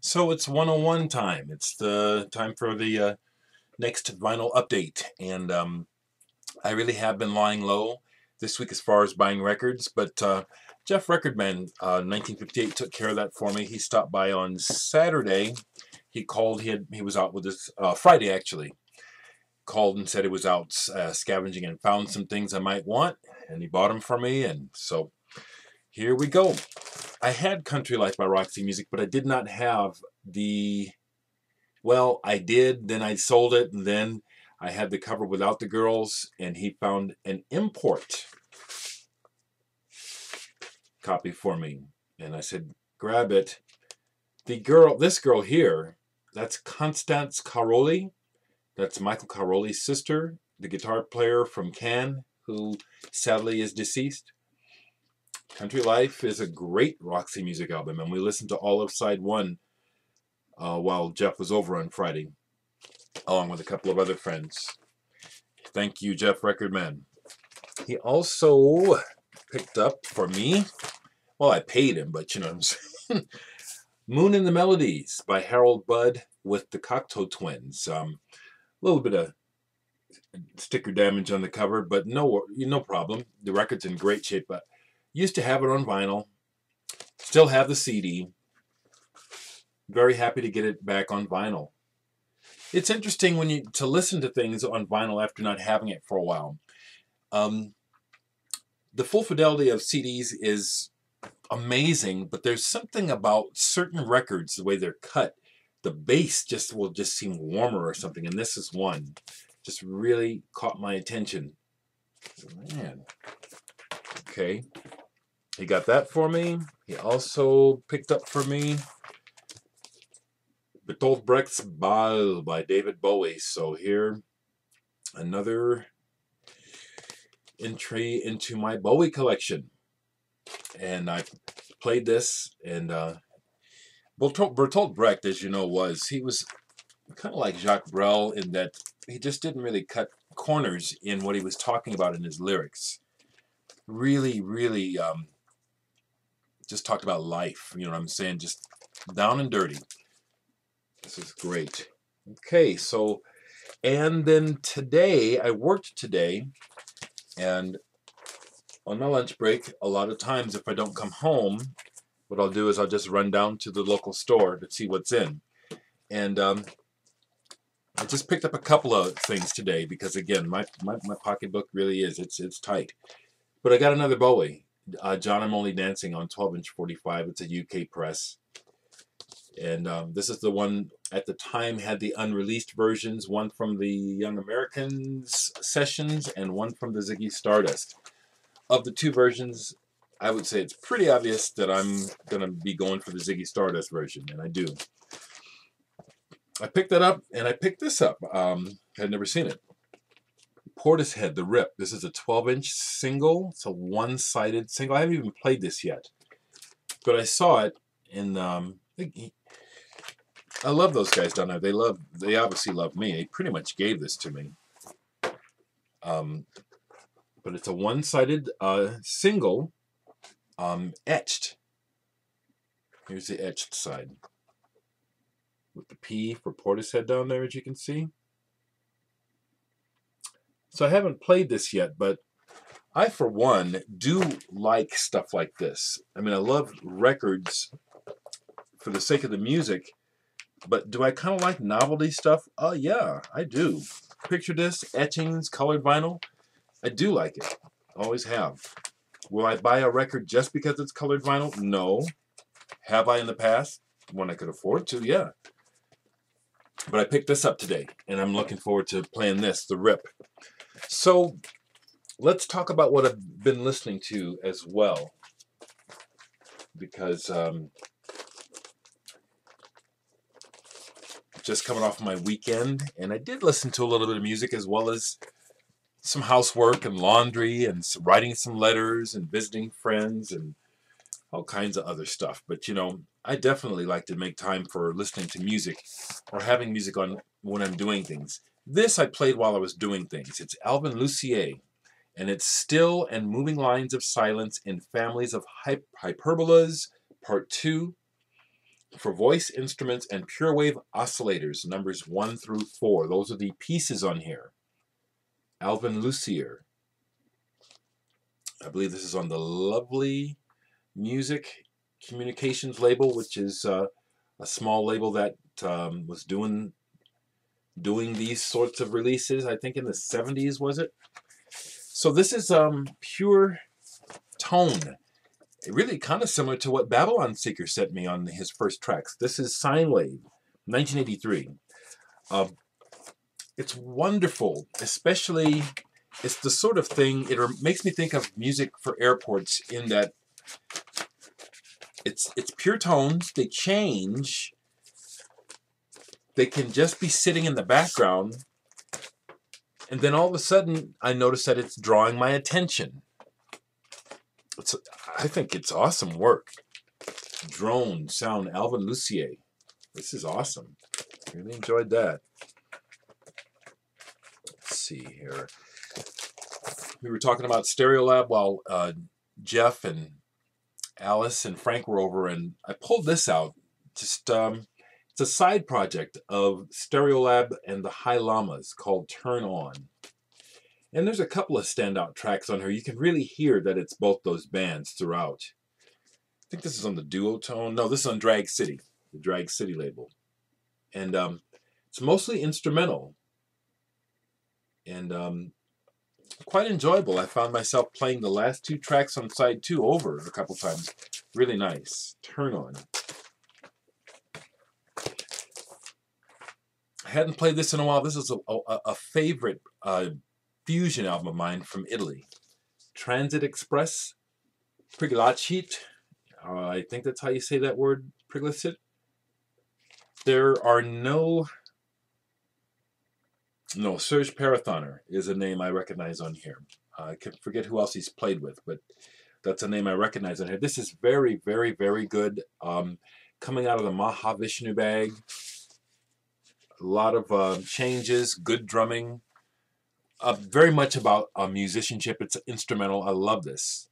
So it's 101 time. It's the time for the next vinyl update. And I really have been lying low this week as far as buying records, but Jeff Recordman, 1958, took care of that for me. He stopped by on Saturday. He called. He was out with us Friday actually. Called and said he was out scavenging and found some things I might want, and he bought them for me. And so here we go. I had Country Life by Roxy Music, but I did not have the. Well, I did. Then I sold it, and then I had the cover without the girls, and he found an import copy for me, and I said, "Grab it." This girl here, that's Constance Caroli. That's Michael Caroli's sister, the guitar player from Cannes, who sadly is deceased. Country Life is a great Roxy Music album, and we listened to all of side one while Jeff was over on Friday, along with a couple of other friends. Thank you, Jeff Recordman. He also picked up for me, well, I paid him, but you know what I'm saying, Moon in the Melodies by Harold Budd with the Cocteau Twins. A little bit of sticker damage on the cover, but no problem. The record's in great shape. But used to have it on vinyl, still have the CD. Very happy to get it back on vinyl. It's interesting to listen to things on vinyl after not having it for a while. The full fidelity of CDs is amazing, but there's something about certain records, the way they're cut, the bass will just seem warmer or something, and this is one. Just really caught my attention. Man. Okay. He got that for me. He also picked up for me Bertolt Brecht's Ball by David Bowie. So here, another entry into my Bowie collection. And I played this, and Bertolt Brecht, as you know, he was kind of like Jacques Brel in that he just didn't really cut corners in what he was talking about in his lyrics. Really, really just talked about life, you know what I'm saying? Just down and dirty. This is great. Okay, so, and then today, I worked today, and on my lunch break, a lot of times if I don't come home, what I'll do is I'll just run down to the local store to see what's in. And I just picked up a couple of things today because, again, my pocketbook really is, it's tight. But I got another Bowie, John I'm Only Dancing on 12-inch 45. It's a UK press. And this is the one, at the time, had the unreleased versions, one from the Young Americans sessions and one from the Ziggy Stardust. Of the two versions, I would say it's pretty obvious that I'm going to be going for the Ziggy Stardust version, and I do. I picked that up, and I picked this up. I'd never seen it. Portishead, The Rip. This is a 12-inch single. It's a one-sided single. I haven't even played this yet. But I saw it, and I love those guys down there. They obviously love me. They pretty much gave this to me. But it's a one-sided single, etched. Here's the etched side. With the P for Portishead down there, as you can see. So I haven't played this yet, but I, for one, do like stuff like this. I mean, I love records for the sake of the music, but do I kind of like novelty stuff? Oh, yeah, I do. Picture disc, etchings, colored vinyl. I do like it. Always have. Will I buy a record just because it's colored vinyl? No. Have I in the past? When I could afford to, yeah. But I picked this up today, and I'm looking forward to playing this, The Rip. So let's talk about what I've been listening to as well, because just coming off my weekend, and I did listen to a little bit of music as well as some housework and laundry and writing some letters and visiting friends and all kinds of other stuff. But, you know, I definitely like to make time for listening to music or having music on when I'm doing things. This I played while I was doing things. It's Alvin Lucier, and it's Still and Moving Lines of Silence in Families of Hyperbolas, Part 2. for voice instruments and pure wave oscillators, numbers 1 through 4. Those are the pieces on here. Alvin Lucier. I believe this is on the Lovely Music Communications label, which is a small label that was doing these sorts of releases, I think in the 70s, was it? So this is pure tone. Really kind of similar to what Babylon Seeker sent me on his first tracks. This is Sine Wave, 1983. It's wonderful, especially it's the sort of thing, it makes me think of music for airports in that it's pure tones, they change, they can just be sitting in the background, and then all of a sudden I notice that it's drawing my attention. I think it's awesome work. Drone sound, Alvin Lucier. This is awesome. Really enjoyed that. Let's see here. We were talking about Stereolab while Jeff and Alice and Frank were over, and I pulled this out. Just it's a side project of Stereolab and the High Llamas called Turn On. And there's a couple of standout tracks on here. You can really hear that it's both those bands throughout. I think this is on the Duotone. No, this is on Drag City, the Drag City label. And it's mostly instrumental. And quite enjoyable. I found myself playing the last 2 tracks on side 2 over a couple times. Really nice. Turn On. I hadn't played this in a while. This is a favorite fusion album of mine from Italy. Transit Express, Priglicit. I think that's how you say that word, Priglicit. There are no, Serge Parathoner is a name I recognize on here. I can forget who else he's played with, but that's a name I recognize on here. This is very, very, very good. Coming out of the Mahavishnu bag. A lot of changes, good drumming. Very much about musicianship. It's instrumental. I love this.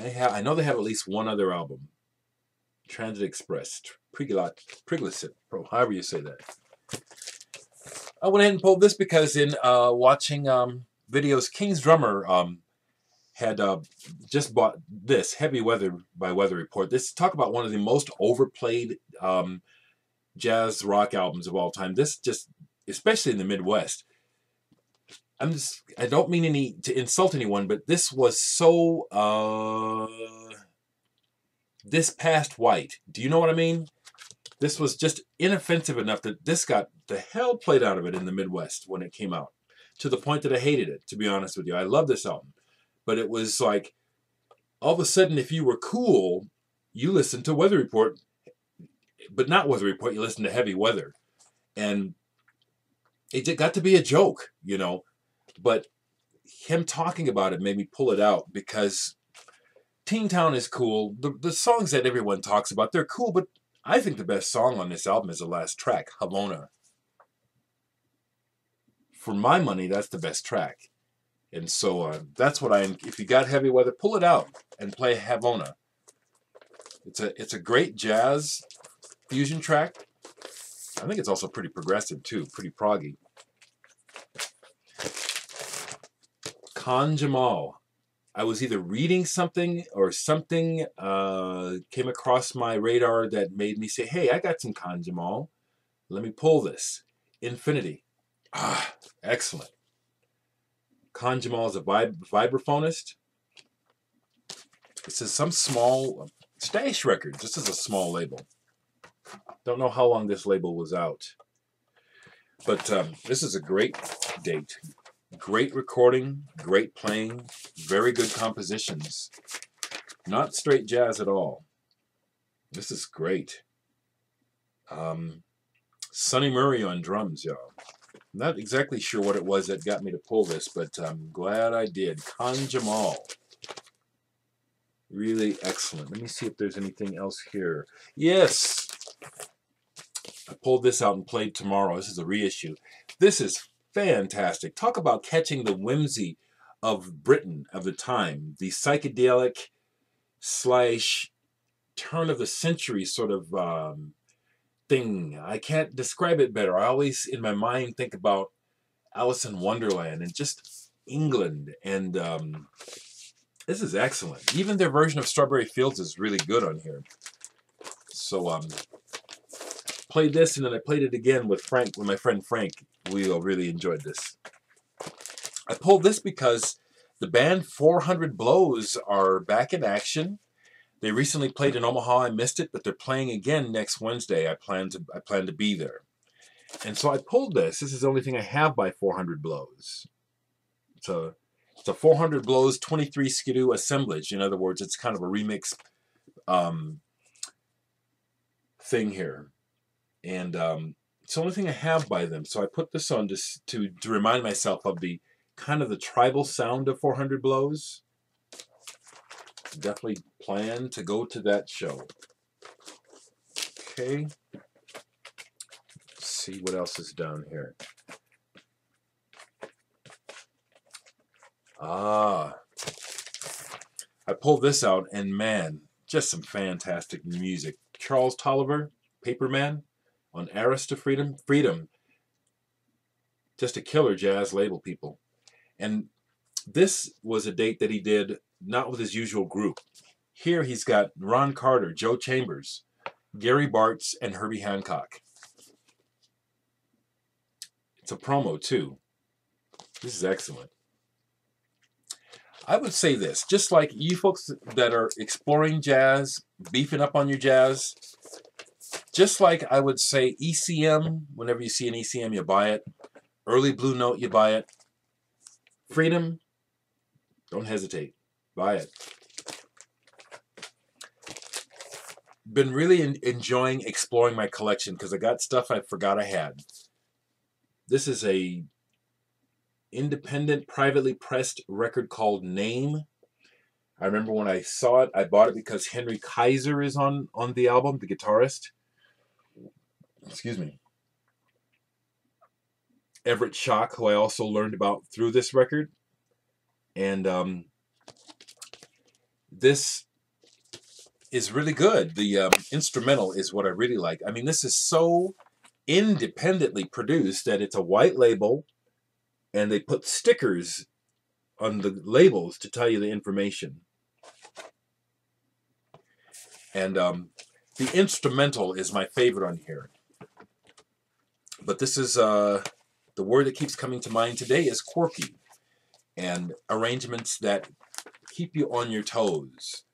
I know they have at least one other album. Transit Express. Priglicit. However you say that. I went ahead and pulled this because in watching videos, King's Drummer had just bought this, Heavy Weather by Weather Report. This talk about one of the most overplayed jazz rock albums of all time. This just, especially in the Midwest, I don't mean to insult anyone, but this was so this past white. Do you know what I mean? This was just inoffensive enough that this got the hell played out of it in the Midwest when it came out, to the point that I hated it, to be honest with you. I love this album, but it was like, all of a sudden, if you were cool, you listened to Weather Report, but not Weather Report, you listened to Heavy Weather. And it got to be a joke, but him talking about it made me pull it out, because Teen Town is cool. The songs that everyone talks about, they're cool, but I think the best song on this album is the last track, Havona. For my money, that's the best track. And so that's what if you got Heavy Weather, pull it out and play Havona. It's a great jazz fusion track. I think it's also pretty progressive too, pretty proggy. Khan Jamal. I was either reading something or something came across my radar that made me say, hey, I got some Khan Jamal. Let me pull this. Infinity. Excellent. Khan Jamal is a vibraphonist. This is some small Stash Records. This is a small label. Don't know how long this label was out. But this is a great date. Great recording, great playing, very good compositions. Not straight jazz at all. This is great. Sonny Murray on drums, y'all. Not exactly sure what it was that got me to pull this, but I'm glad I did. Khan Jamal. Really excellent. Let me see if there's anything else here. Yes! I pulled this out and played Tomorrow. This is a reissue. This is fantastic. Talk about catching the whimsy of Britain of the time. The psychedelic / turn of the century sort of thing. I can't describe it better. I always, in my mind, think about Alice in Wonderland and just England. And this is excellent. Even their version of Strawberry Fields is really good on here. So played this, and then I played it again with Frank, with my friend Frank. We really enjoyed this. I pulled this because the band 400 Blows are back in action. They recently played in Omaha. I missed it, but they're playing again next Wednesday. I plan to be there. And so I pulled this. This is the only thing I have by 400 Blows. It's a 400 Blows 23 skidoo assemblage. In other words, it's kind of a remix thing here. And it's the only thing I have by them. So I put this on just to remind myself of the kind of the tribal sound of 400 Blows. Definitely plan to go to that show. Okay. Let's see what else is down here. I pulled this out, and man, just some fantastic music. Charles Tolliver, Paperman, on Arras to Freedom. Freedom. Just a killer jazz label, people. And this was a date that he did not with his usual group. Here he's got Ron Carter, Joe Chambers, Gary Bartz, and Herbie Hancock. It's a promo, too. This is excellent. I would say this, just like you folks that are exploring jazz, beefing up on your jazz, just like I would say ECM, whenever you see an ECM, you buy it. Early Blue Note, you buy it. Freedom, don't hesitate. Buy it. Been really enjoying exploring my collection because I got stuff I forgot I had. This is a independent, privately pressed record called Name. I remember when I saw it, I bought it because Henry Kaiser is on the album, the guitarist. Excuse me. Everett Schock, who I also learned about through this record. And this is really good. The instrumental is what I really like. I mean, this is so independently produced that it's a white label, and they put stickers on the labels to tell you the information. And the instrumental is my favorite on here. But this is, the word that keeps coming to mind today is quirky. And arrangements that keep you on your toes.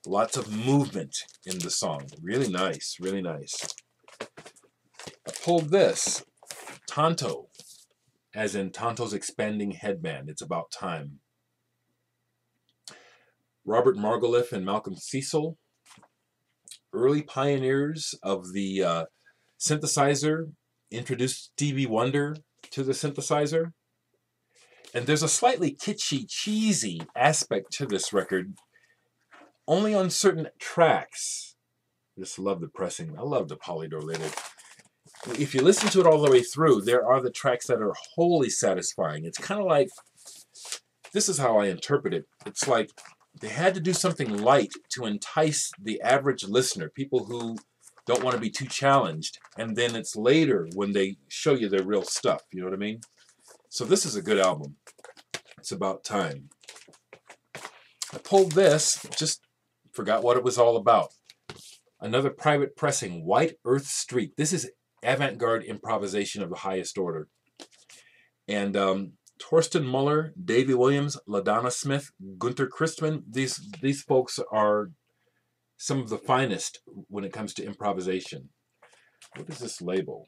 Lots of movement in the song. Really nice, really nice. I pulled this, Tonto, as in Tonto's Expanding Headband. It's About Time. Robert Margoliouth and Malcolm Cecil, early pioneers of the synthesizer, introduced Stevie Wonder to the synthesizer. And there's a slightly kitschy, cheesy aspect to this record, only on certain tracks. Just love the pressing. I love the polydilated. If you listen to it all the way through, there are the tracks that are wholly satisfying. It's kind of like, this is how I interpret it. It's like they had to do something light to entice the average listener, people who don't want to be too challenged. And then it's later when they show you their real stuff. You know what I mean? So this is a good album. It's About Time. I pulled this, just forgot what it was all about. Another private pressing, White Earth Street. This is avant-garde improvisation of the highest order. And Torsten Muller, Davey Williams, LaDonna Smith, Gunter Christman, these folks are some of the finest when it comes to improvisation. What is this label?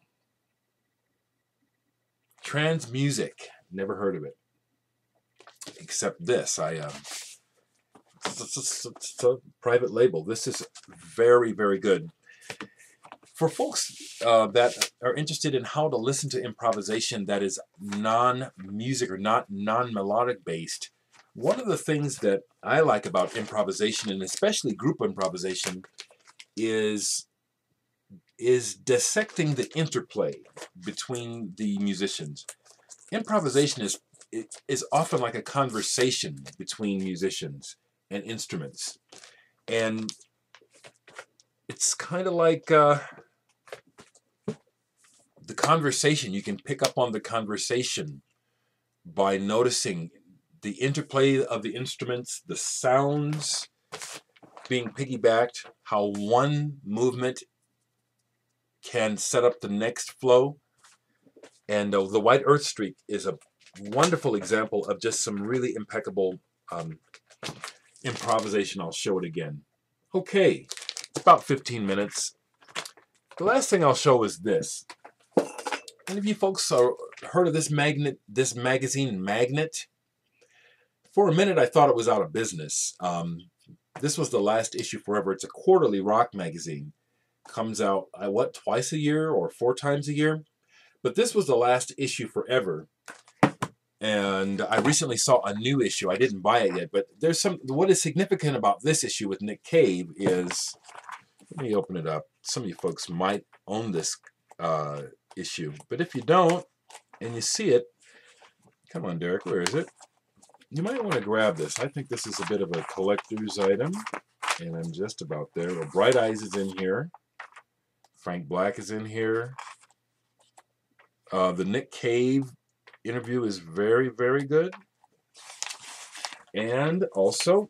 Trans Music. Never heard of it. Except this. It's a private label. This is very, very good. For folks that are interested in how to listen to improvisation that is non-music or not non-melodic based, one of the things that I like about improvisation, and especially group improvisation, is dissecting the interplay between the musicians. Improvisation is often like a conversation between musicians and instruments. And it's kind of like the conversation. You can pick up on the conversation by noticing the interplay of the instruments, the sounds being piggybacked, how one movement can set up the next flow. And the White Earth Streak is a wonderful example of just some really impeccable improvisation. I'll show it again. Okay, it's about 15 minutes. The last thing I'll show is this. Any of you folks heard of this magazine, Magnet? For a minute, I thought it was out of business. This was the last issue forever. It's a quarterly rock magazine. Comes out, twice a year or 4 times a year? But this was the last issue forever. And I recently saw a new issue. I didn't buy it yet, but what is significant about this issue with Nick Cave is, let me open it up. Some of you folks might own this issue, but if you don't and you see it, come on, Dereck, where is it? You might want to grab this. I think this is a bit of a collector's item, and I'm just about there. Well, Bright Eyes is in here. Frank Black is in here. The Nick Cave interview is very, very good. And also,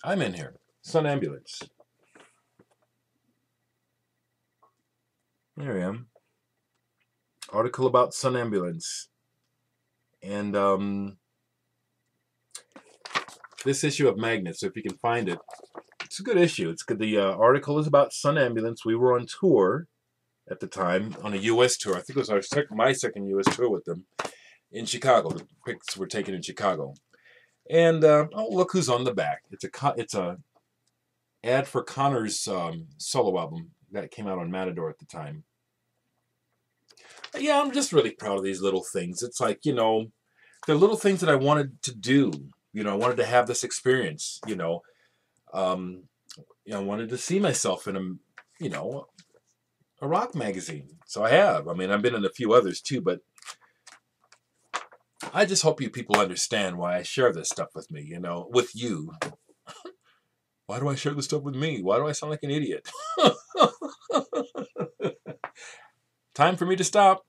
I'm in here. Sun Ambulance. There I am. Article about Sun Ambulance. And this issue of Magnet, so if you can find it, it's a good issue. It's good. The article is about Sun Ambulance. We were on tour at the time, on a U.S. tour. I think it was my second U.S. tour with them in Chicago. The pics were taken in Chicago. And oh, look who's on the back. It's a ad for Connor's solo album that came out on Matador at the time. Yeah, I'm just really proud of these little things. It's like, you know, they're little things that I wanted to do. You know, I wanted to have this experience. You know, I wanted to see myself in a rock magazine. So I have. I mean, I've been in a few others too, but I just hope you people understand why I share this stuff with me. You know, with you. Why do I share this stuff with me? Why do I sound like an idiot? Time for me to stop.